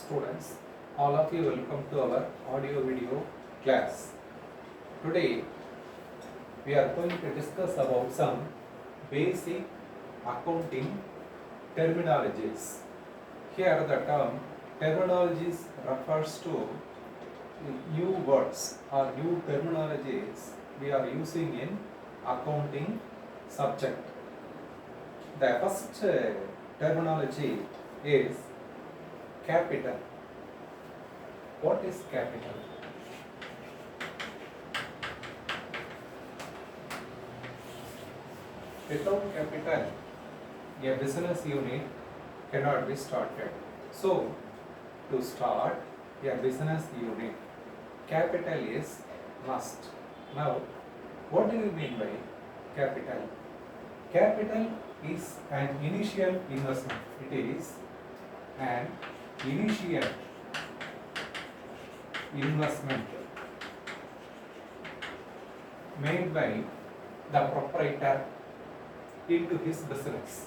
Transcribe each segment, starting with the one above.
students, all of you welcome to our audio video class. Today we are going to discuss about some basic accounting terminologies. Here the term terminologies refers to new words or new terminologies we are using in accounting subject. The first terminology is capital. What is capital? Without capital, a business unit cannot be started. So, to start a business unit, capital is must. Now, what do you mean by capital? Capital is an initial investment. It is an initial investment made by the proprietor into his business.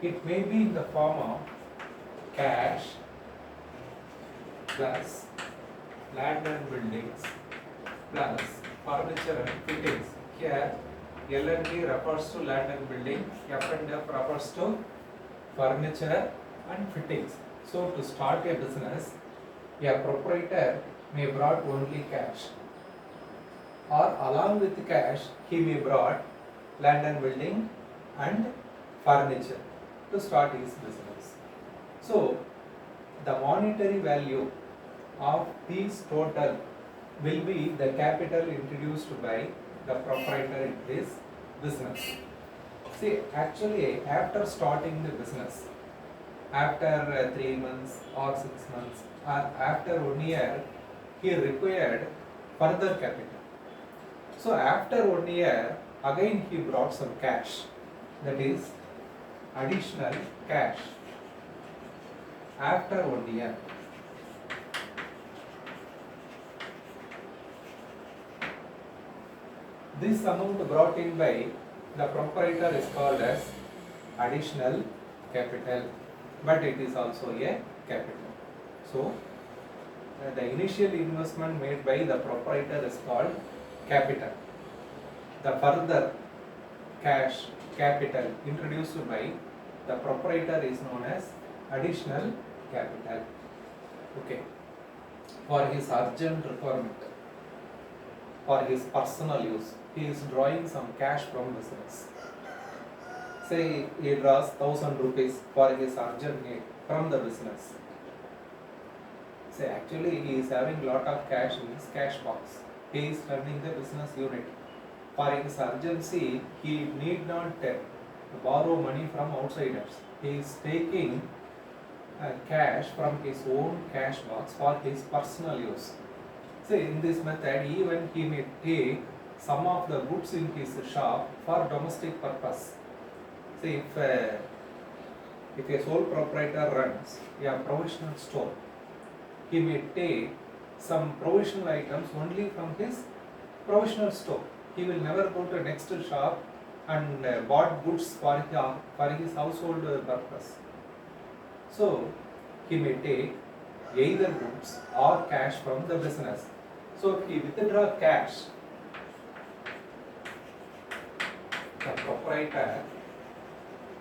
It may be in the form of cash plus land and buildings plus furniture and fittings. Here L&D refers to land and building, F&F refers to furniture and fittings. So to start a business, a proprietor may brought only cash, or along with cash he may brought land and building and furniture to start his business. So the monetary value of these total will be the capital introduced by the proprietor in this business. See, actually after starting the business, after 3 months or 6 months or after 1 year, he required further capital. So after 1 year, again he brought some cash, that is additional cash after 1 year. This amount brought in by the proprietor is called as additional capital, but it is also a capital. So the initial investment made by the proprietor is called capital. The further cash capital introduced by the proprietor is known as additional capital. Okay. For his urgent requirement, for his personal use, he is drawing some cash from business. Say he draws 1,000 rupees for his urgent need from the business. Say actually he is having lot of cash in his cash box. He is running the business unit. For his urgency, he need not borrow money from outsiders. He is taking cash from his own cash box for his personal use. So in this method, even he may take some of the goods in his shop for domestic purpose. See, if a sole proprietor runs a provisional store, he may take some provisional items only from his provisional store. He will never go to next shop and bought goods for his household purpose. So he may take either goods or cash from the business. So if he withdraw cash, the proprietor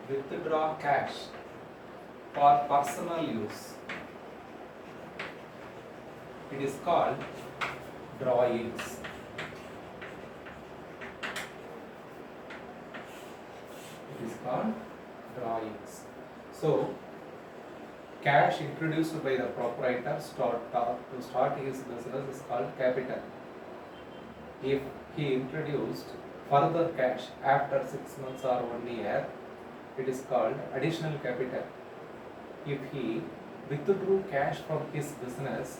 withdraw cash for personal use, it is called drawings. It is called drawings. So cash introduced by the proprietor to start his business is called capital. If he introduced further cash after 6 months or 1 year, it is called additional capital. If he withdrew cash from his business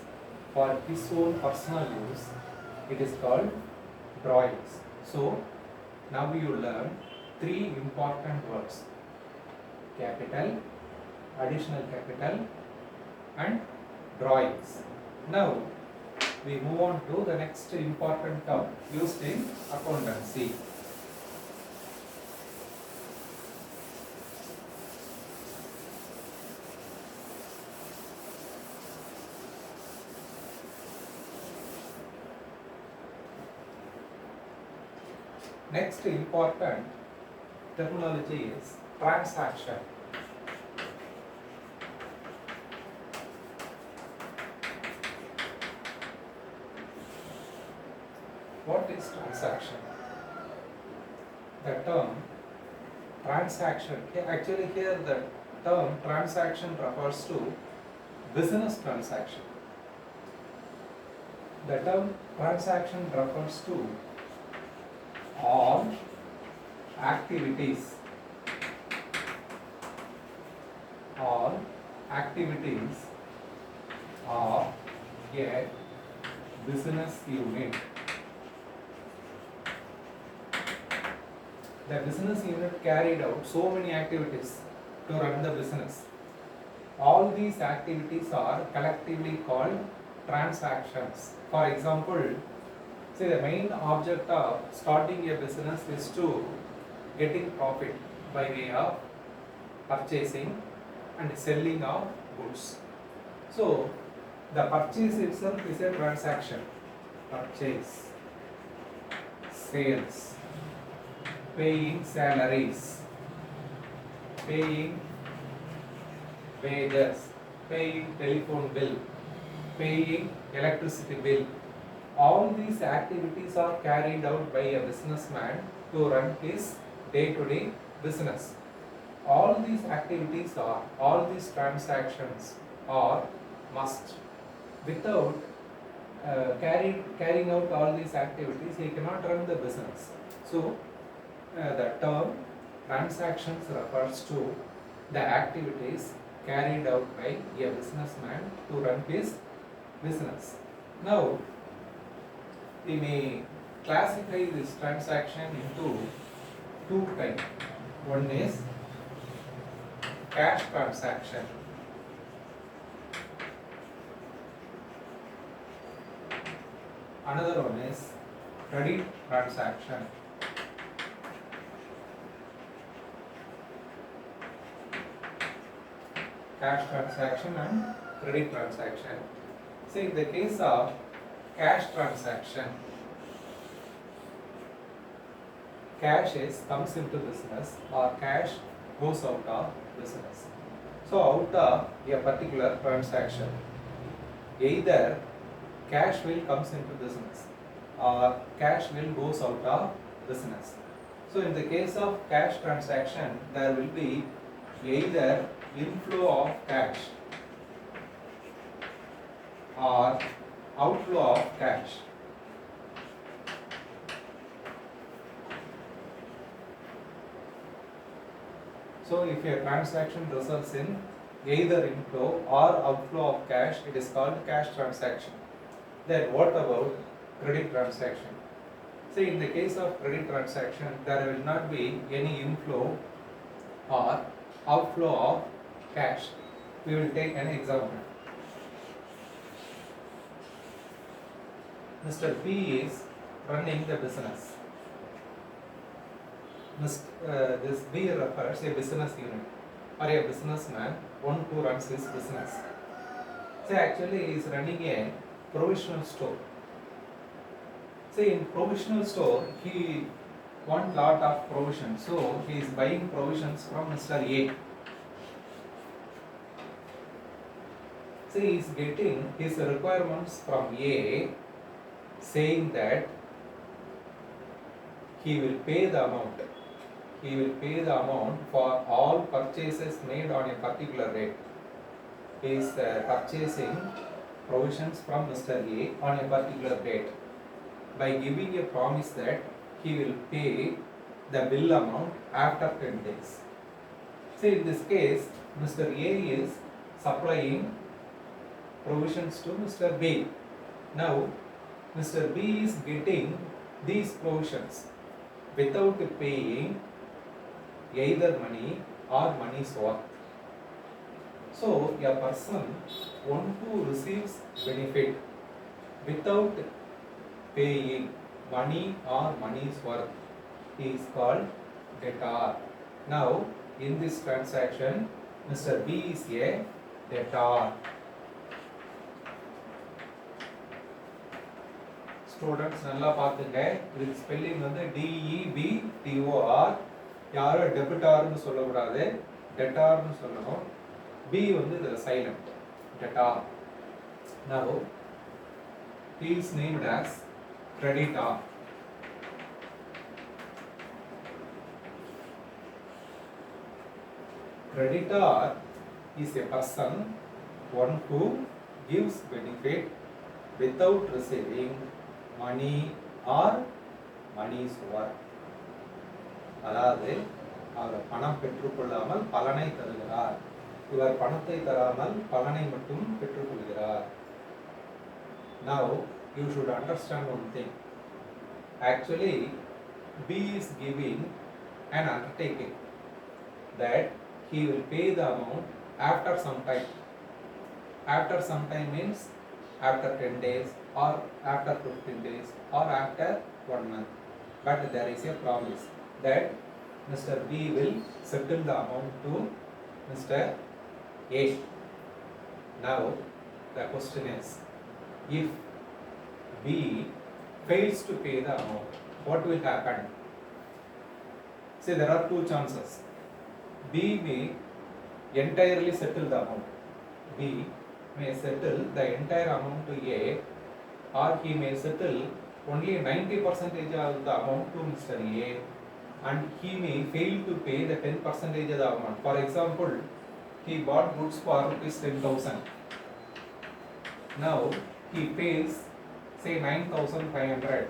for his own personal use, it is called drawings. So now you learn 3 important words: capital, additional capital and drawings. Now we move on to the next important term used in accountancy. Next important terminology is transaction. What is transaction? The term transaction, actually here the term transaction refers to business transaction. The term transaction refers to all activities of a business unit. The business unit carried out so many activities to run the business. All these activities are collectively called transactions. For example, say the main object of starting a business is to getting profit by way of purchasing and selling of goods. So the purchase itself is a transaction. Purchase, sales, paying salaries, paying wages, paying telephone bill, paying electricity bill. All these activities are carried out by a businessman to run his day-to-day business. All these activities are, all these transactions are must. Without carrying out all these activities, he cannot run the business. So the term transactions refers to the activities carried out by a businessman to run his business. Now, we may classify this transaction into two types. One is cash transaction. Another one is credit transaction. Cash transaction and credit transaction. See, in the case of cash transaction, cash comes into business or cash goes out of business. So out of a particular transaction, either cash will comes into business or cash will goes out of business. So in the case of cash transaction, there will be either inflow of cash or outflow of cash. So if a transaction results in either inflow or outflow of cash, it is called cash transaction. Then what about credit transaction? See, in the case of credit transaction, there will not be any inflow or outflow of cash. We will take an example. Mr. P is running the business. This B refers a business unit or a businessman, one who runs his business. So actually he is running a provisional store. Say in provisional store, he want lot of provisions, so he is buying provisions from Mr. A. So he is getting his requirements from A, saying that he will pay the amount. He will pay the amount for all purchases made on a particular rate. He is purchasing provisions from Mr. A on a particular date by giving a promise that he will pay the bill amount after 10 days. So in this case, Mr. A is supplying provisions to Mr. B. Now, Mr. B is getting these provisions without paying either money or money's worth. So, a person, one who receives benefit without paying money or money's worth is called debtor. Now, in this transaction, Mr. B is a debtor. Students நல்லா பார்த்துங்க. இதுக்கு spelling வந்து DEBTOR. யாரும் டெபிட்டார்னு சொல்லக்கூடாது, டெட்டார்னு சொல்லணும். B வந்து இதில் silent, debtor. Now he is named as creditor. Creditor is a person, one who gives benefit without receiving money or money's worth. அதாவது அவர் பணம் பெற்றுக்கொள்ளாமல் பலனை தருகிறார். இவர் பணத்தை தராமல் பலனை மட்டும் பெற்றுக்கொள்கிறார். Now you should understand one thing. Actually, B is giving an undertaking that he will pay the amount after some time. After some time means after 10 days or after 15 days or after 1 month. But there is a promise that Mr. B will settle the amount to Mr. A. Now the question is, if B fails to pay the amount, what will happen? See, there are two chances. B may entirely settle the amount. B may settle the entire amount to A, or he may settle only 90% of the amount to Mr. A, and he may fail to pay the 10% of the amount. For example, he bought goods for ₹10,000. Now he pays say 9,500.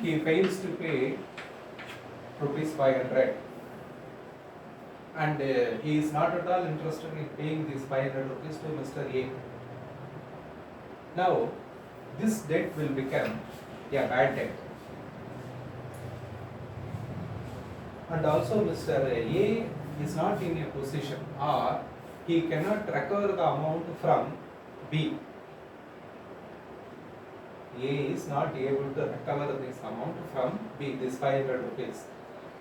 He fails to pay ₹500, and he is not at all interested in paying these 500 rupees to Mr. A. Now this debt will become a bad debt, and also Mr. A is not in a position, or he cannot recover the amount from B. A is not able to recover this amount from B, this 500 rupees.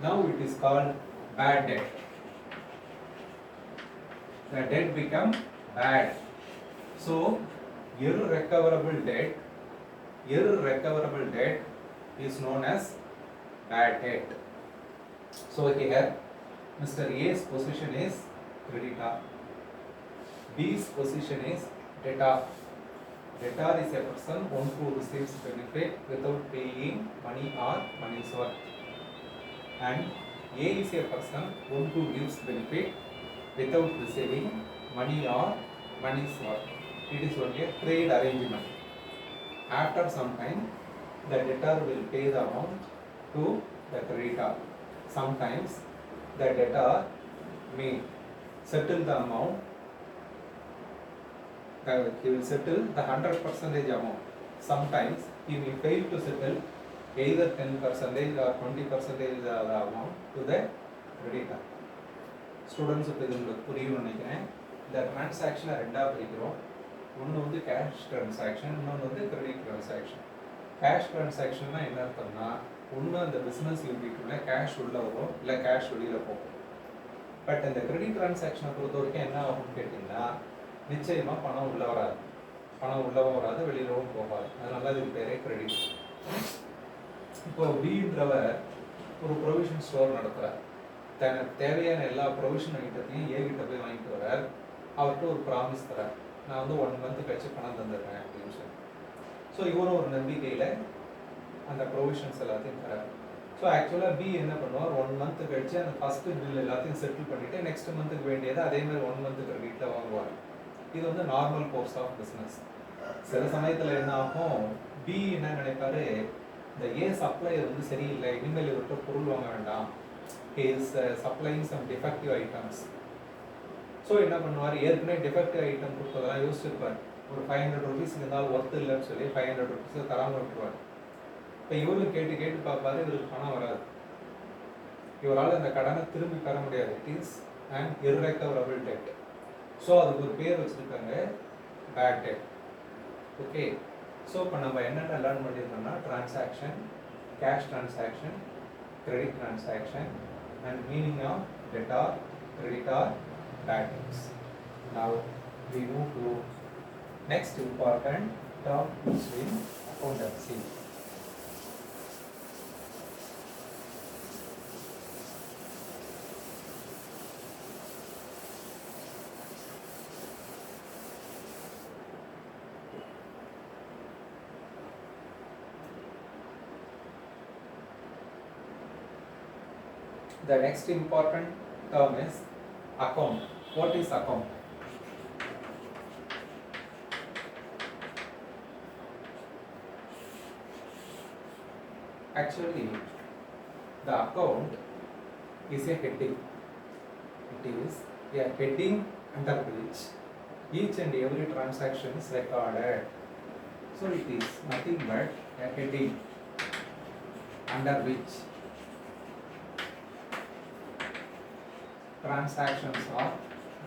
Now it is called bad debt. The debt become bad. So irrecoverable debt is known as bad debt. So here Mr. A's position is creditor, B's position is debtor. Debtor is a person one who receives benefit without paying money or money's worth, and A is a person one who gives benefit without receiving money or money's worth. It is only a trade arrangement. After some time, the debtor will pay the amount to the creditor. Sometimes the debtor may settle the amount. He will settle the 100% amount. Sometimes he may fail to settle either 10% or 20% of the amount to the creditor. Students, இப்போ இது உங்களுக்கு புரியும்னு நினைக்கிறேன். இந்த டிரான்சாக்ஷனை ரெண்டாக பிரிக்கிறோம். ஒன்று வந்து கேஷ் டிரான்சாக்ஷன், இன்னொன்று வந்து கிரெடிட் டிரான்சாக்ஷன். கேஷ் டிரான்சாக்ஷன்னா என்ன அர்த்தம்னா, ஒன்று அந்த பிஸ்னஸ் யூனிட்டுள்ள கேஷ் உள்ளே வரும், இல்லை கேஷ் வெளியில் போகும். பட் இந்த கிரெடிட் டிரான்சாக்ஷனை பொறுத்த வரைக்கும் என்ன ஆகும்னு கேட்டிங்கன்னா, நிச்சயமாக பணம் உள்ளே வராது, பணம் உள்ளவும் வராது, வெளியிலவும் போகாது. அதனால இதுக்கு பேரே கிரெடிட். இப்போ பின்றவர் ஒரு ப்ரொவிஷன் ஸ்டோர் நடத்துகிறார். தனக்கு தேவையான எல்லா ப்ரொவிஷன் ஐட்டத்தையும் ஏகிட்ட போய் வாங்கிட்டு வரார். அவர்கிட்ட ஒரு ப்ராமிஸ் தரார், நான் வந்து 1 மந்த் கழிச்சு பணம் தந்துடுறேன் அப்படின்னு சொல்லி. ஸோ இவரும் ஒரு நம்பிக்கையில் அந்த ப்ரொவிஷன்ஸ் எல்லாத்தையும் தரார். ஸோ ஆக்சுவலாக பி என்ன பண்ணுவார், 1 மந்த் கழிச்சு அந்த ஃபஸ்ட்டு பில் எல்லாத்தையும் செட்டில் பண்ணிவிட்டு நெக்ஸ்ட் மந்த்துக்கு வேண்டியதை அதே மாதிரி 1 மந்த் கிரெடிட்டில் வாங்குவார். இது வந்து நார்மல் கோர்ஸ் ஆஃப் பிஸ்னஸ். சில சமயத்தில் என்ன ஆகும், பி என்ன நினைப்பாரு, இந்த ஏ சப்ளையர் வந்து சரியில்லை, இனிமேல் இவர்கிட்ட பொருள் வாங்க வேண்டாம், he is supplying some defective items. So என்ன பண்ணுவார், ஏற்கனவே டிஃபெக்டிவ் ஐட்டம் கொடுத்ததெல்லாம் யோசிச்சிருப்பார். ஒரு 500 rupees இருந்தாலும் ஒர்த்து இல்லைன்னு சொல்லி 500 rupees தராமல் விட்டுருவார். இப்போ இவரும் கேட்டு கேட்டு பார்ப்பாரு, இவருக்கு பணம் வராது, இவரால் இந்த கடனை திரும்பி பெற முடியாது. It is and irrecoverable debt. So அதுக்கு ஒரு பேர் வச்சுருக்காங்க, பேட் டெட். ஓகே, ஸோ இப்போ நம்ம என்னென்ன லேர்ன் பண்ணியிருந்தோம்னா, transaction, cash transaction, credit transaction, and meaning of debtor, creditor, bad debts. Now we move to next important term, which is accountancy. The next important term is account. What is account? Actually, the account is a heading. It is a heading under which each and every transaction is recorded. So it is nothing but a heading under which transactions are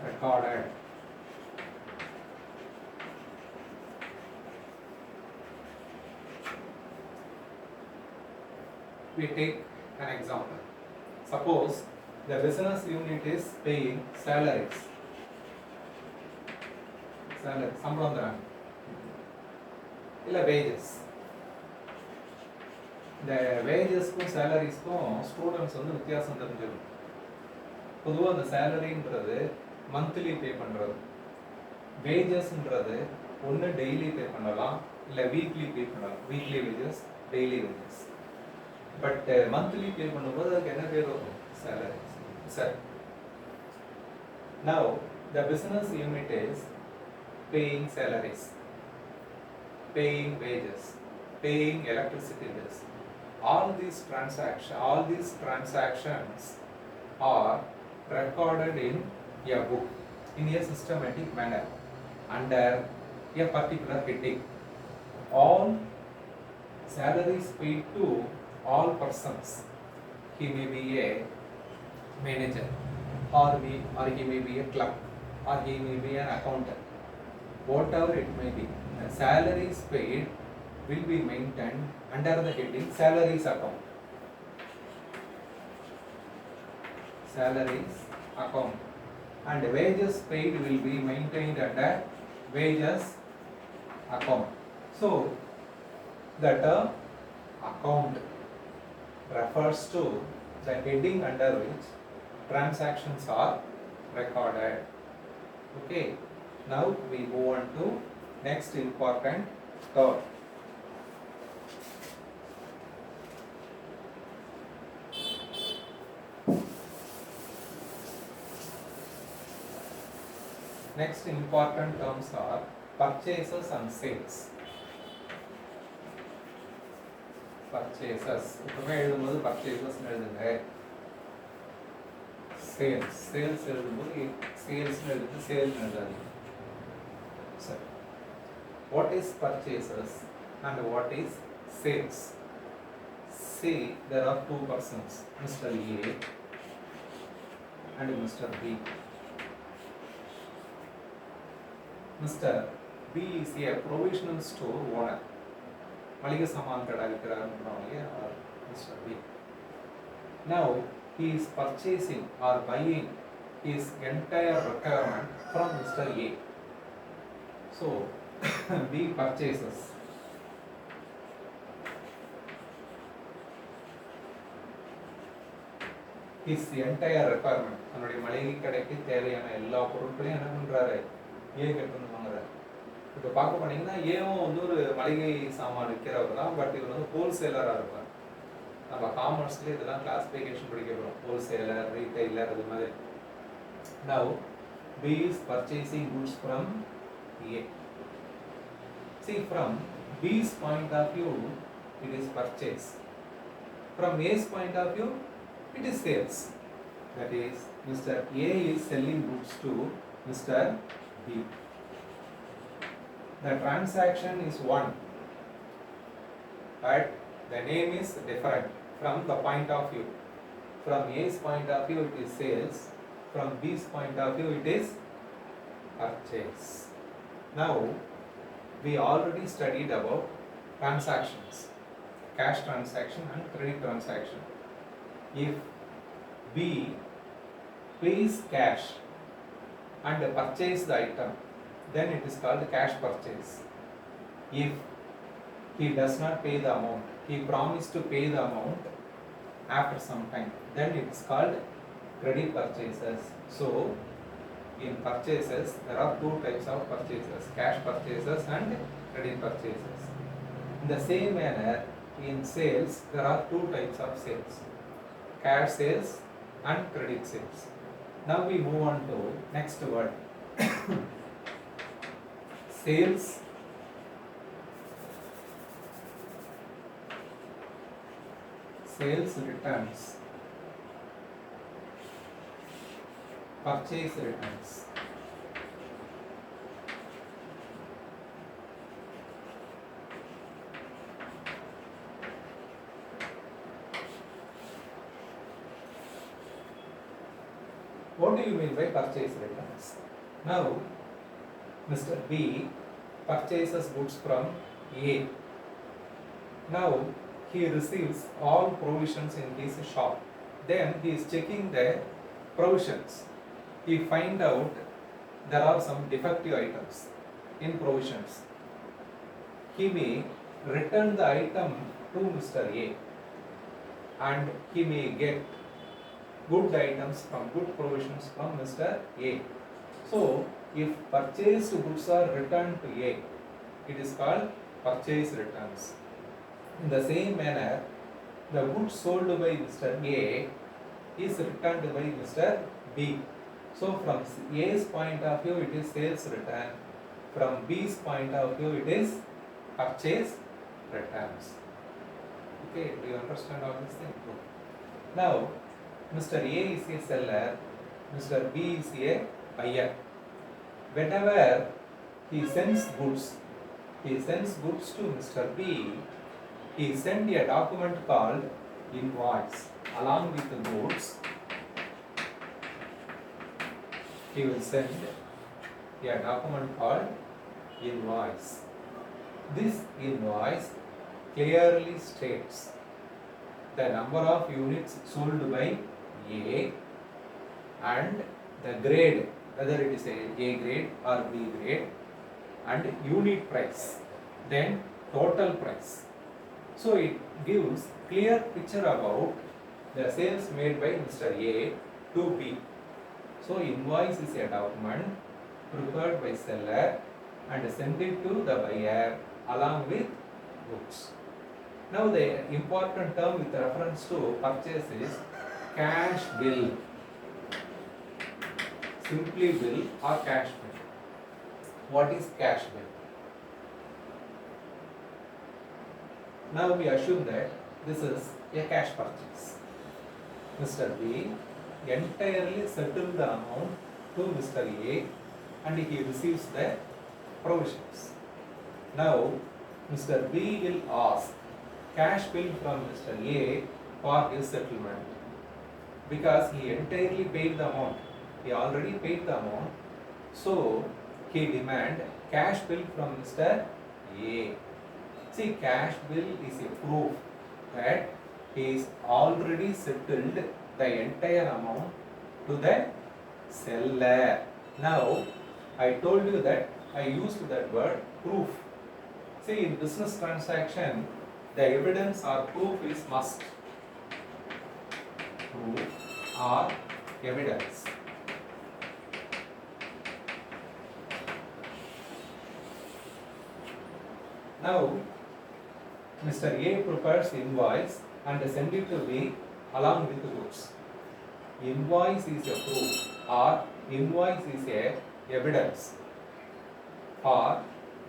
recorded. We take an example. Suppose the business unit is paying salaries. சம்பளம் தராங்க இல்லை wages. இந்த வேஜஸ்க்கும் சேலரிஸ்க்கும் students வந்து வித்தியாசம் தெரிஞ்சுக்கணும். பொதுவாக அந்த சேலரின்றது monthly pay பண்ணுறது, வேஜஸ்ன்றது ஒன்று டெய்லி பே பண்ணலாம் இல்லை வீக்லி பே பண்ணலாம். Weekly wages, daily wages. But monthly pay பண்ணும்போது அதுக்கு என்ன பேர் வரும்? சேலரி. சரி, now the business unit is paying salaries, paying wages, paying electricity bills. All these transactions are recorded in a book in a systematic manner under a particular heading. All salaries paid to all persons. He may be a manager, or he may be a clerk, or he may be an accountant. Whatever it may be, the salaries paid will be maintained under the heading salaries account. Salaries account. And wages paid will be maintained under wages account. So, the term account refers to the heading under which transactions are recorded. Okay. Now we move on to next important term. Next important terms are purchases and sales. Purchases. இப்போவே எழுதும்போது purchases எழுதுங்க. Sales. Sales எழுதும்போது sales எழுதுங்க, sales எழுதாதீங்க. What is purchases and what is sales? Say there are two persons, Mr. A and Mr. B. Mr. B is a provisional store owner. மளிகை சாமான் கடை விற்கிறாருன்னு Mr. B. Now he is purchasing or buying his entire requirement from Mr. A. So B purchases. His entire requirement. தன்னுடைய மளிகை கடைக்கு தேவையான எல்லா பொருட்களையும் என்ன பண்றாரு? ஏ கட்டுன்னு வாங்குறாரு. இப்போ பார்க்க போனீங்கன்னா ஏவும் வந்து ஒரு மளிகை சாமான் விற்கிறவர் தான், பட் இவர் வந்து ஹோல்சேலராக இருப்பார். நம்ம காமர்ஸ்ல இதெல்லாம் கிளாசிஃபிகேஷன் படிக்க போகிறோம். ஹோல்சேலர், ரீட்டைலர், அது மாதிரி. Now B is purchasing goods from A. See, from B's point of view, it is purchase. From A's point of view, it is sales. That is, Mr. A is selling goods to Mr. B. The transaction is one, but the name is different from the point of view. From A's point of view, it is sales. From B's point of view, it is purchase. Now, we already studied about transactions, cash transaction and credit transaction. If B pays cash and purchase the item, then it is called cash purchase. If he does not pay the amount, he promised to pay the amount after some time, then it is called credit purchases. So, in purchases, there are two types of purchases, cash purchases and credit purchases. In the same manner, in sales, there are two types of sales, cash sales and credit sales. Now we move on to next word. Sales returns, purchase returns. What do you mean by purchase returns? Now, Mr. B purchases goods from A. Now, he receives all provisions in his shop. Then he is checking the provisions. He finds out there are some defective items in provisions. He may return the item to Mr. A and he may get good items from good provisions from Mr. A. So, if purchased goods are returned to A, it is called purchase returns. In the same manner, the goods sold by Mr. A is returned by Mr. B. So, from A's point of view, it is sales return. From B's point of view, it is purchase returns. Okay, do you understand all these things? Now, Mr. A is a seller, Mr. B is a buyer. Whenever he sends goods to Mr. B, he sends a document called invoice along with the goods. He will send a document called invoice. This invoice clearly states the number of units sold by A and the grade, whether it is a grade or B grade, and unit price, then total price. So it gives clear picture about the sales made by Mr. A to B. So invoice is a document prepared by seller and sent it to the buyer along with goods. Now the important term with reference to purchase is cash bill. Simply bill or cash bill. What is cash bill? Now we assume that this is a cash purchase. Mr. B entirely settled the amount to Mr. A and he receives the provisions. Now Mr. B will ask cash bill from Mr. A for his settlement because he entirely paid the amount. He already paid the amount, so he demand cash bill from Mr. A. See, cash bill is a proof that he is already settled the entire amount to the seller. Now, I told you that I used that word proof. See, in business transaction, the evidence or proof is must. Proof or evidence. Now, Mr. A prepares invoice and send it to B along with the goods. Invoice is a proof or invoice is a evidence for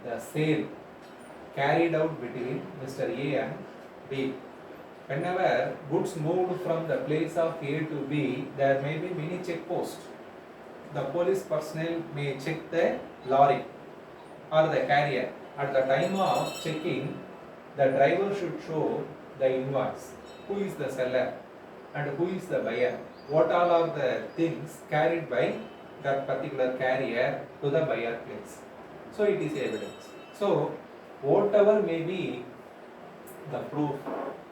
the sale carried out between Mr. A and B. Whenever goods moved from the place of A to B, there may be many checkposts. The police personnel may check the lorry or the carrier. At the time of checking, the driver should show the invoice. Who is the seller and who is the buyer? What all are the things carried by that particular carrier to the buyer place? So it is evidence. So whatever may be the proof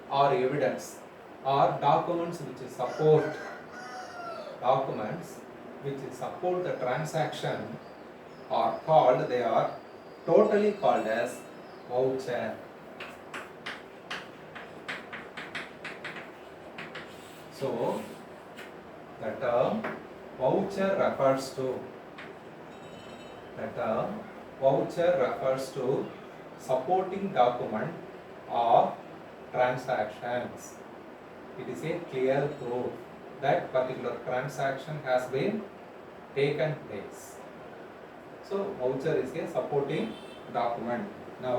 or evidence or documents which support the transaction are called, they are totally called as voucher. So the term voucher refers to supporting document of transactions. It is a clear proof that particular transaction has been taken place. So voucher is a supporting document. Now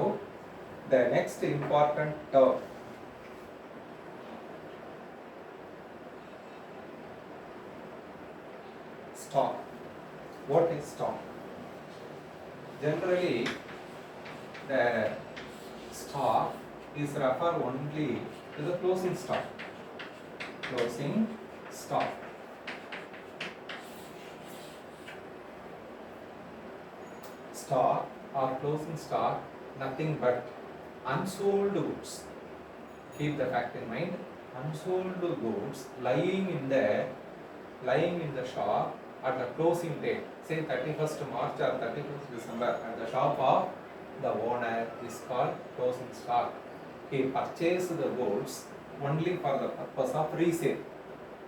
the next important term, stock. What is stock? Generally the stock is referred only to the closing stock. Closing stock. Stock or closing stock, nothing but unsold goods. Keep the fact in mind. Unsold goods lying in the shop at the closing date, say 31st March or 31st December, at the shop of the owner is called closing stock. He purchased the goods only for the purpose of resale.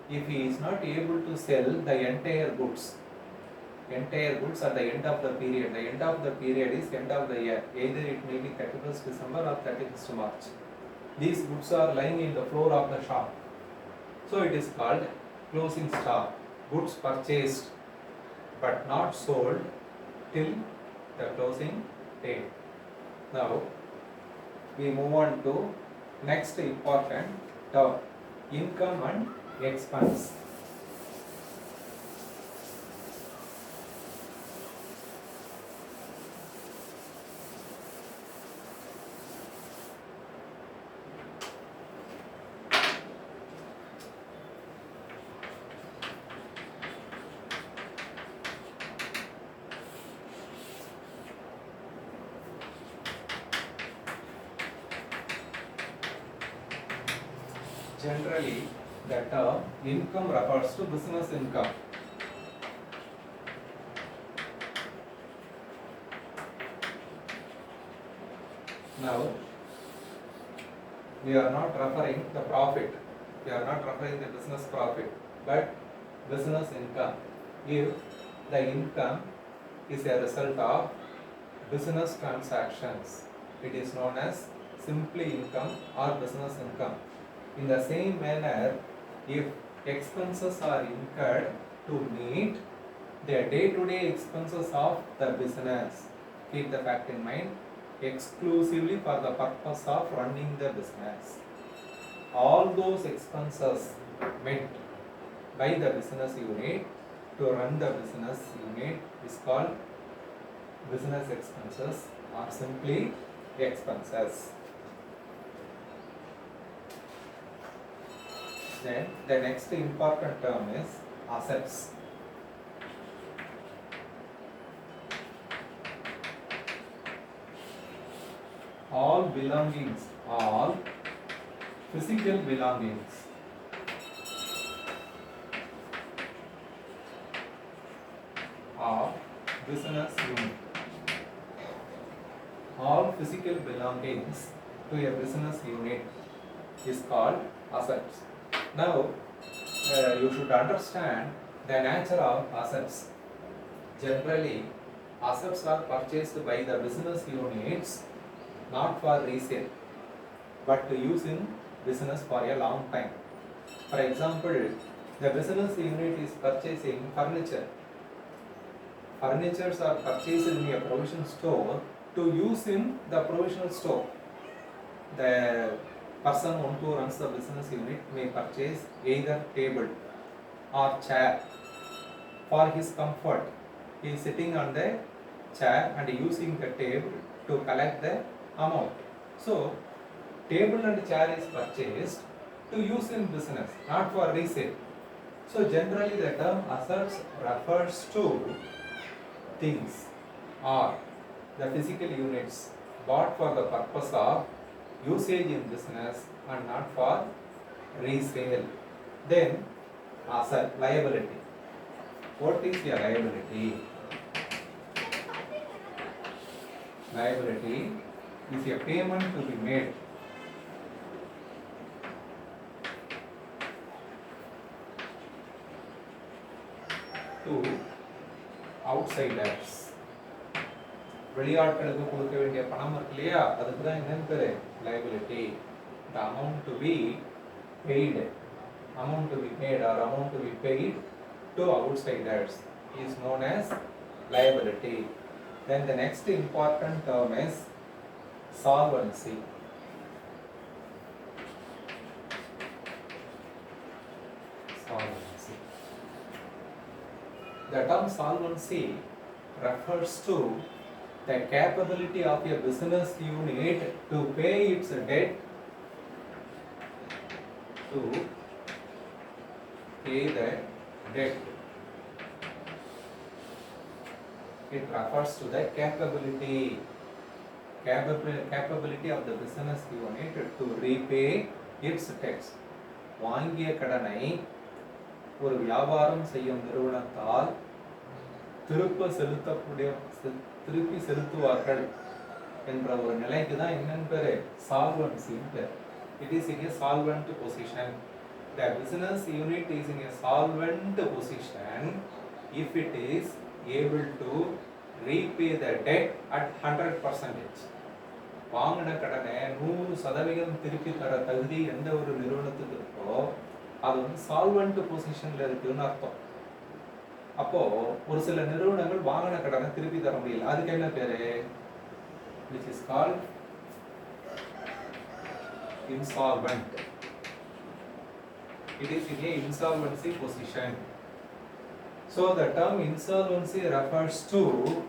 If he is not able to sell the entire goods at the end of the period is end of the year, either it may be 31st December or 31st March. These goods are lying in the floor of the shop, so it is called closing stock. Goods purchased but not sold till the closing date. Now we move on to next important term, income and expense. Generally, the term income refers to business income. Now, we are not referring the profit. We are not referring the business profit, but business income. If the income is a result of business transactions, it is known as simply income or business income. In the same manner, if expenses are incurred to meet the day-to-day expenses of the business, keep the fact in mind, exclusively for the purpose of running the business. All those expenses met by the business unit to run the business unit is called business expenses or simply expenses. Then the next important term is assets. All belongings, all physical belongings of business unit. All physical belongings to a business unit is called assets. Now, you should understand the nature of assets. Generally, assets are purchased by the business units not for resale, but to use in business for a long time. For example, the business unit is purchasing furniture. Furnitures are purchased in a provision store to use in the provisional store. The person who runs the business unit may purchase either table or chair for his comfort. He is sitting on the chair and using the table to collect the amount. So, table and chair is purchased to use in business, not for resale. So, generally the term assets refers to things or the physical units bought for the purpose of usage in business and not for resale. Then asset, liability. What is a liability? Liability is a payment to be made to outsiders. வெளியாட்களுக்கு கொடுக்க வேண்டிய பணம் இருக்கு இல்லையா, அதுக்கு தான் என்னன்னு பேரு liability. The amount to be paid amount to be made or amount to be paid to outsiders is known as liability. Then the next important term is solvency. Solvency. The term solvency refers to the capability of a business unit to pay its debt It refers to the capability of the business unit to repay its debts. வாங்கிய கடனை ஒரு வியாபாரம் செய்யும் நிறுவனத்தால் திருப்பி செலுத்துவார்கள் என்ற ஒரு நிலைக்கு தான் என்னன்னு பேரு சால்வன்சி பேர். It is in a solvent position. The business unit is in a solvent position if it is able to repay the debt at 100%. வாங்கின கடனை 100% திருப்பி தர தகுதி எந்த ஒரு நிறுவனத்துக்கு இருக்கோ அது வந்து சால்வெண்ட் பொசிஷன்ல இருக்குன்னு அர்த்தம். அப்போ ஒரு சில நிறுவனங்கள் வாங்கின கடனை திருப்பி தர முடியல, அதுக்கு என்ன பேரு? which is called insolvent. It is in a insolvency position. So the term insolvency refers to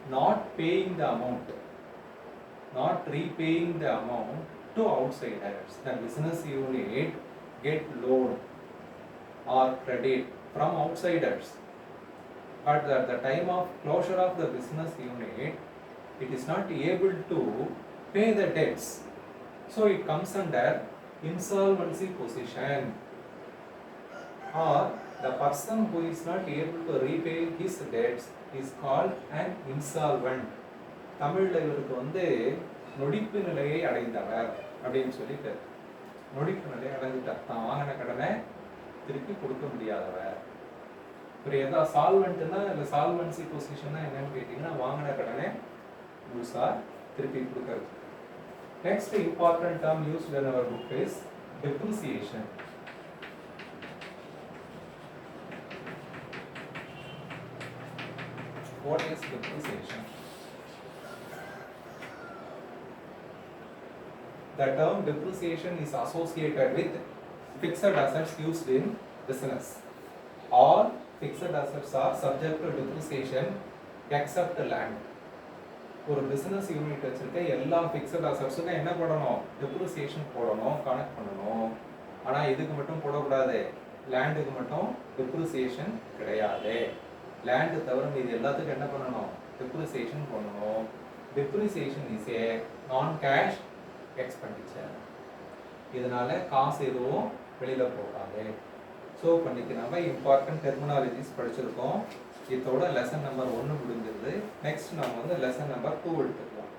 not paying the amount, not repaying the amount to outsiders. The business unit get loan or credit from outsiders, but at the time of closure of the business unit, it is not able to pay the debts. So it comes under insolvency position. Or the person who is not able to repay his debts is called an insolvent. தமிழ்ல இவருக்கு வந்து நொடிப்பு நிலையை அடைந்தவர் அப்படின்னு சொல்லிட்டு, நொடிப்பு நிலையை அடைஞ்சிட்டார், தான் வாங்கின கடனை திருப்பி கொடுக்க முடியாதவர். புரியுதா? சால்வெண்ட்னா இல்லை சால்வன்சி பொசிஷன்னா என்னன்னு கேட்டீங்கன்னா வாங்கின கடனை முழுசா திருப்பி கொடுக்கறது. Next important term used in our book is depreciation. What is depreciation? The term depreciation is associated with fixed assets used in business. All fixed assets are subject to depreciation except land. ஒரு business unit வச்சிருக்க எல்லா fixed அசட்ஸுக்கும் என்ன போடணும்? Depreciation போடணும், connect பண்ணணும். ஆனால் இதுக்கு மட்டும் போடக்கூடாது, லேண்டுக்கு மட்டும் டெப்ரிசியேஷன் கிடையாது. லேண்டு தவிர இது எல்லாத்துக்கும் என்ன பண்ணணும்? டெப்ரிசியேஷன் பண்ணணும். டெப்ரிசியேஷன் இஸ் ஏ நான் கேஷ் எக்ஸ்பெண்டிச்சர். இதனால காசு எதுவும் வெளியில் போகாது. ஸோ பண்ணிக்கு நம்ம இம்பார்ட்டன்ட் டெர்மினாலஜிஸ் படிச்சிருக்கோம். இதோட லெசன் நம்பர் 1 முடிஞ்சிருது. நெக்ஸ்ட் நம்ம வந்து லெசன் நம்பர் 2 எடுத்துக்கலாம்.